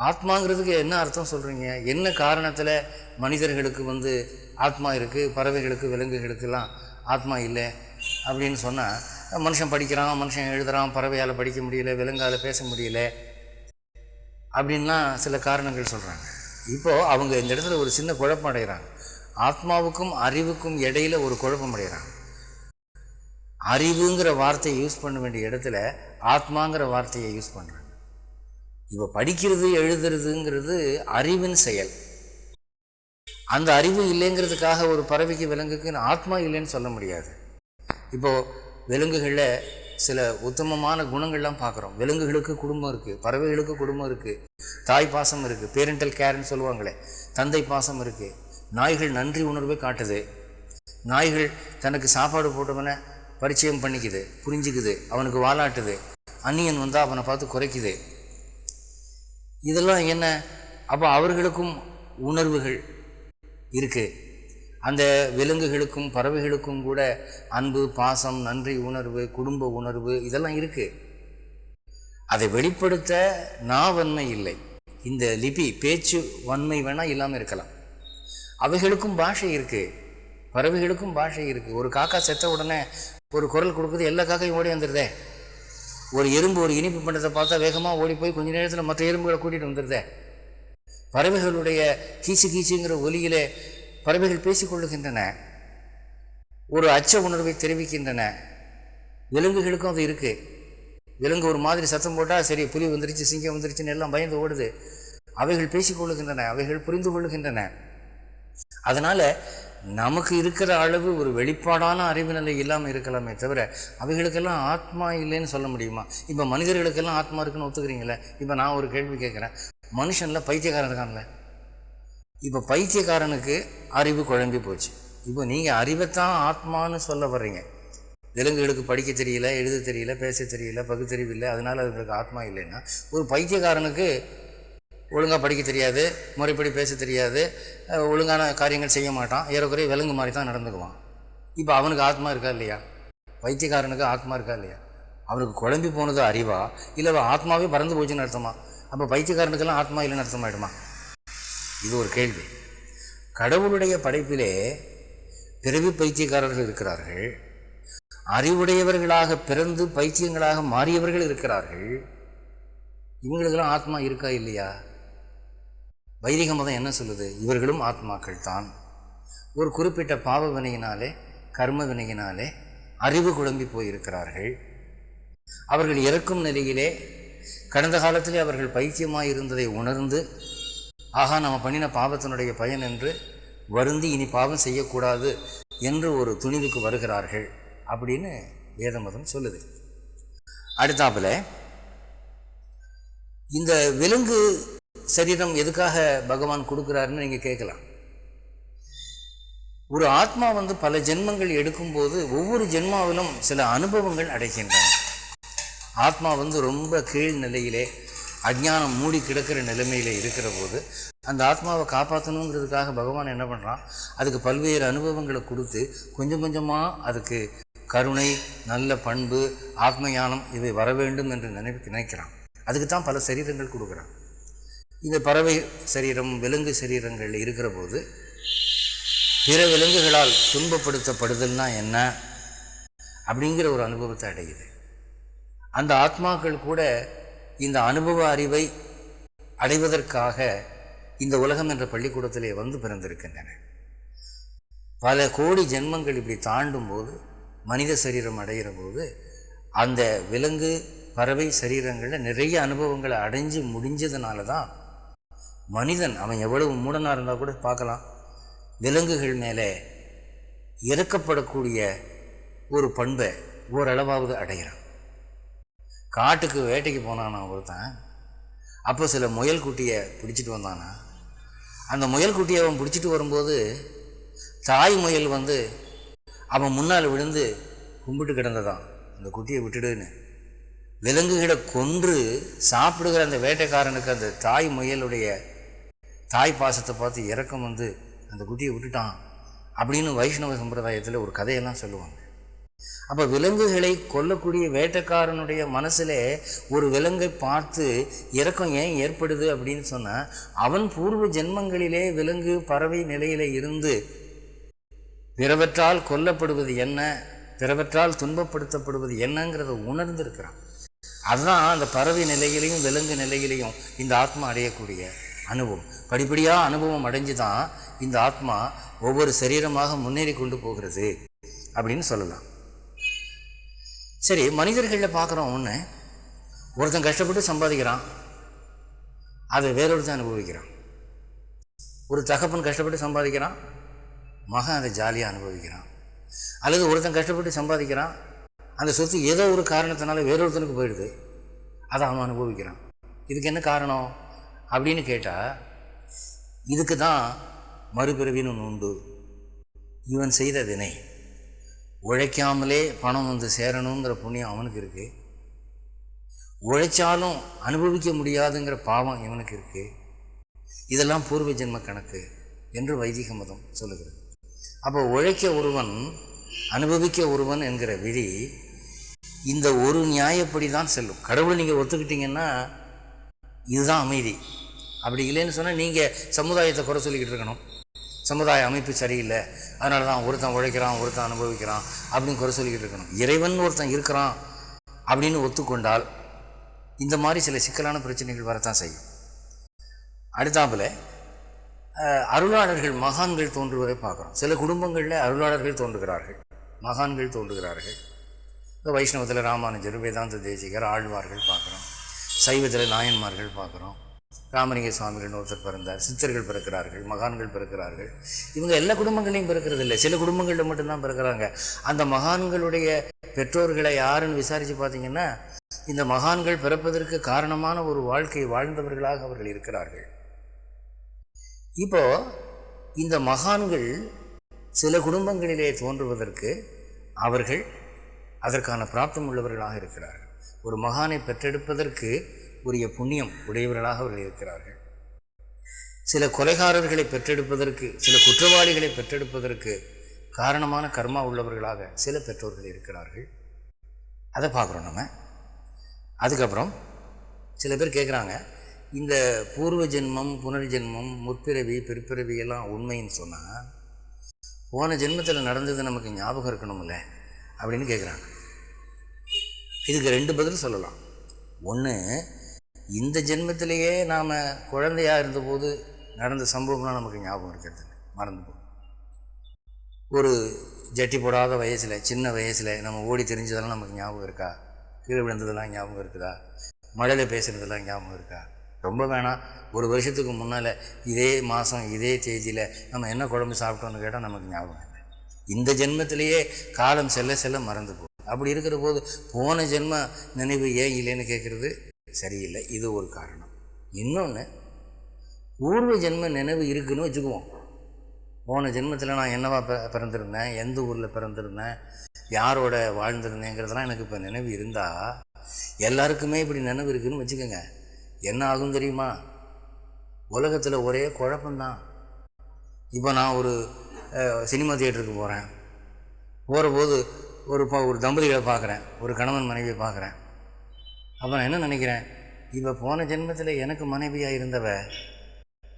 ஆத்மாங்கிறதுக்கு என்ன அர்த்தம் சொல்கிறீங்க? என்ன காரணத்தில் மனிதர்களுக்கு ஆத்மா இருக்குது, பறவைகளுக்கு விலங்குகளுக்கெல்லாம் ஆத்மா இல்லை அப்படின்னு சொன்னால், மனுஷன் படிக்கிறான், மனுஷன் எழுதுகிறான், பறவையால் படிக்க முடியல, விலங்கால் பேச முடியல அப்படின்லாம் சில காரணங்கள் சொல்கிறாங்க. இப்போது அவங்க இந்த இடத்துல ஒரு சின்ன குழப்பம் அடைகிறாங்க. ஆத்மாவுக்கும் அறிவுக்கும் இடையில் ஒரு குழப்பம் அடைகிறாங்க. அறிவுங்கிற வார்த்தையை யூஸ் பண்ண வேண்டிய இடத்துல ஆத்மாங்கிற வார்த்தையை யூஸ் பண்ணுறாங்க. இப்போ படிக்கிறது எழுதுறதுங்கிறது அறிவின் செயல். அந்த அறிவு இல்லைங்கிறதுக்காக ஒரு பறவைக்கு விலங்குக்கு ஆத்மா இல்லைன்னு சொல்ல முடியாது. இப்போது விலங்குகளில் சில உத்தமமான குணங்கள்லாம் பார்க்குறோம். விலங்குகளுக்கு குடும்பம் இருக்குது, பறவைகளுக்கு குடும்பம் இருக்குது, தாய் பாசம் இருக்குது, பேரண்டல் கேர்ன்னு சொல்லுவாங்களே, தந்தை பாசம் இருக்குது. நாய்கள் நன்றி உணர்வை காட்டுது. நாய்கள் தனக்கு சாப்பாடு போட்டவனை பரிச்சயம் பண்ணிக்குது, புரிஞ்சுக்குது, அவனுக்கு வாலாட்டுது. அந்நியன் வந்தால் அவனை பார்த்து குறைக்குது. இதெல்லாம் என்ன? அப்போ அவர்களுக்கும் உணர்வுகள் இருக்குது. அந்த விலங்குகளுக்கும் பறவைகளுக்கும் கூட அன்பு, பாசம், நன்றி உணர்வு, குடும்ப உணர்வு இதெல்லாம் இருக்குது. அதை வெளிப்படுத்த வன்மை இல்லை. இந்த லிபி பேச்சு வன்மை வேணால் இல்லாமல் இருக்கலாம். அவைகளுக்கும் பாஷை இருக்குது, பறவைகளுக்கும் பாஷை இருக்குது. ஒரு காக்கா செத்த உடனே ஒரு குரல் கொடுக்குது, எல்லா காக்கையும் ஓடி வந்துடுதே. ஒரு எறும்பு ஒரு இனிப்பு பண்ணத்தை பார்த்தா வேகமாக ஓடி போய் கொஞ்ச நேரத்தில் மற்ற எறும்புகளை கூட்டிகிட்டு வந்துடுதே. பறவைகளுடைய கீச்சு கீச்சுங்கிற ஒலியிலே பறவைகள் பேசிக்கொள்ளுகின்றன, ஒரு அச்ச உணர்வை தெரிவிக்கின்றன. விலங்குகளுக்கும் அது இருக்குது. விலங்கு ஒரு மாதிரி சத்தம் போட்டால் சரி, புலி வந்துருச்சு, சிங்கம் வந்துருச்சுன்னு எல்லாம் பயந்து ஓடுது. அவைகள் பேசிக்கொள்ளுகின்றன, அவைகள் புரிந்து கொள்ளுகின்றன. அதனால் நமக்கு இருக்கிற அளவு ஒரு வெளிப்பாடான அறிவு நிலை இல்லாமல் இருக்கலாமே தவிர அவைகளுக்கெல்லாம் ஆத்மா இல்லைன்னு சொல்ல முடியுமா? இப்போ மனிதர்களுக்கெல்லாம் ஆத்மா இருக்குன்னு ஒத்துக்கிறீங்களே. இப்போ நான் ஒரு கேள்வி கேட்குறேன். மனுஷனில் பைத்தியக்காரன் இருக்கான்ல, இப்போ பைத்தியக்காரனுக்கு அறிவு குழம்பி போச்சு. இப்போ நீங்கள் அறிவைத்தான் ஆத்மான்னு சொல்ல வர்றீங்க. விலங்குகளுக்கு படிக்க தெரியல, எழுத தெரியல, பேச தெரியல, பகுத்தறிவு இல்லை, அதனால் அதுங்களுக்கு ஆத்மா இல்லைன்னா, ஒரு பைத்தியக்காரனுக்கு ஒழுங்காக படிக்க தெரியாது, முறைப்படி பேச தெரியாது, ஒழுங்கான காரியங்கள் செய்ய மாட்டான், ஏறக்குறைய விலங்கு மாதிரி தான் நடந்துக்குவான். இப்போ அவனுக்கு ஆத்மா இருக்கா இல்லையா? பைத்தியக்காரனுக்கு ஆத்மா இருக்கா இல்லையா? அவனுக்கு குழம்பி போனது அறிவா, இல்லை ஆத்மாவே பறந்து போச்சுன்னு அர்த்தமா? அப்போ பைத்தியக்காரனுக்கெல்லாம் ஆத்மா இல்லைன்னு அர்த்தமாயிடுமா? இது ஒரு கேள்வி. கடவுளுடைய படைப்பிலே பிறவி பைத்தியக்காரர்கள் இருக்கிறார்கள், அறிவுடையவர்களாக பிறந்து பைத்தியங்களாக மாறியவர்கள் இருக்கிறார்கள். இவங்களுக்கெல்லாம் ஆத்மா இருக்கா இல்லையா? வைதிக மதம் என்ன சொல்லுது? இவர்களும் ஆத்மாக்கள் தான். ஒரு குறிப்பிட்ட பாவ வினையினாலே, கர்ம வினையினாலே அறிவு குழம்பி போயிருக்கிறார்கள். அவர்கள் இறக்கும் நிலையிலே கடந்த காலத்திலே அவர்கள் பைத்தியமாக இருந்ததை உணர்ந்து, ஆகா நம்ம பண்ணின பாவத்தினுடைய பயன் என்று வருந்தி இனி பாவம் செய்யக்கூடாது என்று ஒரு துணிவுக்கு வருகிறார்கள் அப்படின்னு வேத மதம் சொல்லுது. அடுத்தாப்புல இந்த விலங்கு சரீரம் எதுக்காக பகவான் கொடுக்குறாருன்னு நீங்கள் கேட்கலாம். ஒரு ஆத்மா பல ஜென்மங்கள் எடுக்கும்போது ஒவ்வொரு ஜென்மாவிலும் சில அனுபவங்கள் அடைக்கின்றன. ஆத்மா ரொம்ப கீழ் நிலையிலே அஞ்ஞானம் மூடி கிடக்கிற நிலைமையிலே இருக்கிற போது அந்த ஆத்மாவை காப்பாற்றணுங்கிறதுக்காக பகவான் என்ன பண்ணுறான்? அதுக்கு பல்வேறு அனுபவங்களை கொடுத்து கொஞ்சம் கொஞ்சமாக அதுக்கு கருணை, நல்ல பண்பு, ஆத்ம ஞானம் இவை வர வேண்டும் என்று நினைக்கிறான். அதுக்கு தான் பல சரீரங்கள் கொடுக்குறான். இந்த பறவை சரீரம், விலங்கு சரீரங்கள் இருக்கிற போது பிற விலங்குகளால் துன்பப்படுத்தப்படுதல்னா என்ன அப்படிங்கிற ஒரு அனுபவத்தை அடையுது. அந்த ஆத்மாக்கள் கூட இந்த அனுபவ அறிவை அடைவதற்காக இந்த உலகம் என்ற பள்ளிக்கூடத்திலே பிறந்திருக்கின்றன. பல கோடி ஜென்மங்கள் இப்படி தாண்டும் போது, மனித சரீரம் அடைகிற போது அந்த விலங்கு பறவை சரீரங்களில் நிறைய அனுபவங்களை அடைஞ்சு முடிஞ்சதுனால தான் மனிதன், அவன் எவ்வளவு மூடனாக இருந்தால் கூட பார்க்கலாம், விலங்குகள் மேலே இறக்கப்படக்கூடிய ஒரு பண்பை ஓரளவாவது அடைகிறான். காட்டுக்கு வேட்டைக்கு போனானா ஒருத்தன், அப்போ சில முயல் குட்டியை பிடிச்சிட்டு வந்தானா. அந்த முயல் குட்டியை அவன் பிடிச்சிட்டு வரும்போது தாய் முயல் அவன் முன்னால் விழுந்து கும்பிட்டு கிடந்ததான், அந்த குட்டியை விட்டுடுன்னு. விலங்குகளை கொன்று சாப்பிடுகிற அந்த வேட்டைக்காரனுக்கு அந்த தாய் முயலுடைய தாய் பாசத்தை பார்த்து இறக்கம் அந்த குட்டியை விட்டுட்டான் அப்படின்னு வைஷ்ணவ சம்பிரதாயத்தில் ஒரு கதையெல்லாம் சொல்லுவாங்க. அப்போ விலங்குகளை கொல்லக்கூடிய வேட்டைக்காரனுடைய மனசிலே ஒரு விலங்கை பார்த்து இரக்கம் ஏன் ஏற்படுது அப்படின்னு சொன்னால், அவன் பூர்வ ஜென்மங்களிலே விலங்கு பறவை நிலையில இருந்து பிறவற்றால் கொல்லப்படுவது என்ன, பிறவற்றால் துன்பப்படுத்தப்படுவது என்னங்கிறத உணர்ந்திருக்கிறான். அதுதான் அந்த பறவை நிலையிலையும் விலங்கு நிலையிலையும் இந்த ஆத்மா அடையக்கூடிய அனுபவம். படிப்படியாக அனுபவம் அடைஞ்சு தான் இந்த ஆத்மா ஒவ்வொரு சரீரமாக முன்னேறி கொண்டு போகிறது அப்படின்னு சொல்லலாம். சரி, மனிதர்களில் பார்க்குறோம், ஒருத்தன் கஷ்டப்பட்டு சம்பாதிக்கிறான், அதை வேறொருத்தன் அனுபவிக்கிறான். ஒரு தகப்பன் கஷ்டப்பட்டு சம்பாதிக்கிறான், மகன் அதை ஜாலியாக அனுபவிக்கிறான். அல்லது ஒருத்தன் கஷ்டப்பட்டு சம்பாதிக்கிறான், அந்த சொத்து ஏதோ ஒரு காரணத்தினால வேறொருத்தனுக்கு போயிடுது, அதை அவன் அனுபவிக்கிறான். இதுக்கு என்ன காரணம் அப்படின்னு கேட்டால், இதுக்கு தான் மறுபிறவின்னு ஒன்று உண்டு. இவன் செய்த வினை, உழைக்காமலே பணம் வந்து சேரணுங்கிற புண்ணியம் அவனுக்கு இருக்குது, உழைச்சாலும் அனுபவிக்க முடியாதுங்கிற பாவம் இவனுக்கு இருக்குது. இதெல்லாம் பூர்வ ஜென்ம கணக்கு என்று வைதிக மதம் சொல்லுகிறது. அப்போ உழைக்க ஒருவன் அனுபவிக்க ஒருவன் என்கிற விதி இந்த ஒரு நியாயப்படி தான் செல்லும். கடவுளை நீங்கள் ஒத்துக்கிட்டீங்கன்னா இதுதான் அமைதி. அப்படி இல்லைன்னு சொன்னால் நீங்கள் சமுதாயத்தை குறை சொல்லிக்கிட்டு இருக்கணும், சமுதாய அமைப்பு சரியில்லை, அதனால தான் ஒருத்தன் உழைக்கிறான் ஒருத்தன் அனுபவிக்கிறான் அப்படின்னு குறை சொல்லிக்கிட்டு இருக்கணும். இறைவன் ஒருத்தன் இருக்கிறான் அப்படின்னு ஒத்துக்கொண்டால் இந்த மாதிரி சில சிக்கலான பிரச்சனைகள் வரத்தான் செய்யும். அடுத்தாப்புல அருளாளர்கள் மகான்கள் தோன்றுவதை பார்க்குறோம். சில குடும்பங்களில் அருளாளர்கள் தோன்றுகிறார்கள், மகான்கள் தோன்றுகிறார்கள். இப்போ வைஷ்ணவத்தில் ராமானுஜர், வேதாந்த தேசிகர், ஆழ்வார்கள் பார்க்குறோம். சைவத்தில் நாயன்மார்கள் பார்க்குறோம். ராமலிங்க சுவாமிகள்னு ஒருத்தர் பிறந்தார். சித்தர்கள் பிறக்கிறார்கள், மகான்கள் பிறக்கிறார்கள். இவங்க எல்லா குடும்பங்களையும் பிறக்கிறது இல்லை, சில குடும்பங்களில் மட்டும்தான் பிறக்கிறாங்க. அந்த மகான்களுடைய பெற்றோர்களை யாருன்னு விசாரித்து பார்த்தீங்கன்னா, இந்த மகான்கள் பிறப்பதற்கு காரணமான ஒரு வாழ்க்கை வாழ்ந்தவர்களாக அவர்கள் இருக்கிறார்கள். இப்போ இந்த மகான்கள் சில குடும்பங்களிலே தோன்றுவதற்கு அவர்கள் அதற்கான பிராப்தம் உள்ளவர்களாக இருக்கிறார்கள். ஒரு மகானை பெற்றெடுப்பதற்கு உரிய புண்ணியம் உடையவர்களாக அவர்கள் இருக்கிறார்கள். சில கொலைகாரர்களை பெற்றெடுப்பதற்கு, சில குற்றவாளிகளை பெற்றெடுப்பதற்கு காரணமான கர்மா உள்ளவர்களாக சில பெற்றோர்கள் இருக்கிறார்கள். அதை பார்க்குறோம் நம்ம. அதுக்கப்புறம் சில பேர் கேட்குறாங்க, இந்த பூர்வ ஜென்மம் புனர்ஜென்மம் முற்பிறவி பிற்பிறவி எல்லாம் உண்மைன்னு சொன்னால் போன ஜென்மத்தில் நடந்தது நமக்கு ஞாபகம் இருக்கணும்ல அப்படின்னு கேட்குறாங்க. இதுக்கு ரெண்டு பதில் சொல்லலாம். ஒன்று, இந்த ஜென்மத்திலேயே நாம் குழந்தையாக இருந்தபோது நடந்த சம்பவம்லாம் நமக்கு ஞாபகம் இருக்கிறது இல்லை, மறந்து போகும். ஒரு ஜட்டி போடாத வயசில், சின்ன வயசில் நம்ம ஓடி தெரிஞ்சதெல்லாம் நமக்கு ஞாபகம் இருக்கா? கீழே விழுந்ததெல்லாம் ஞாபகம் இருக்குதா? மழையில் பேசுகிறதெல்லாம் ஞாபகம் இருக்கா? ரொம்ப வேணாம், ஒரு வருஷத்துக்கு முன்னால் இதே மாதம் இதே தேதியில் நம்ம என்ன குழம்பு சாப்பிட்டோன்னு கேட்டால் நமக்கு ஞாபகம் இல்லை. இந்த ஜென்மத்திலேயே காலம் செல்ல செல்ல மறந்து போகும். அப்படி இருக்கிற போது போன ஜென்ம நினைவு ஏன் இல்லைன்னு கேட்குறது சரியில்லை. இது ஒரு காரணம். இன்னொன்று, பூர்வ ஜென்ம நினைவு இருக்குன்னு வச்சுக்குவோம். போன ஜென்மத்தில் நான் என்னவா பிறந்திருந்தேன், எந்த ஊரில் பிறந்திருந்தேன், யாரோட வாழ்ந்திருந்தேங்கிறதெல்லாம் எனக்கு இப்போ நினைவு இருந்தால், எல்லாருக்குமே இப்படி நினைவு இருக்குதுன்னு வச்சுக்கோங்க, என்ன ஆகும் தெரியுமா? உலகத்தில் ஒரே குழப்பந்தான். இப்போ நான் ஒரு சினிமா தியேட்டருக்கு போகிறேன், போகிற போது ஒரு தம்பதிகளை பார்க்குறேன், ஒரு கணவன் மனைவியை பார்க்குறேன். அப்போ நான் என்ன நினைக்கிறேன், இப்போ போன ஜென்மத்தில் எனக்கு மனைவியாக இருந்தவ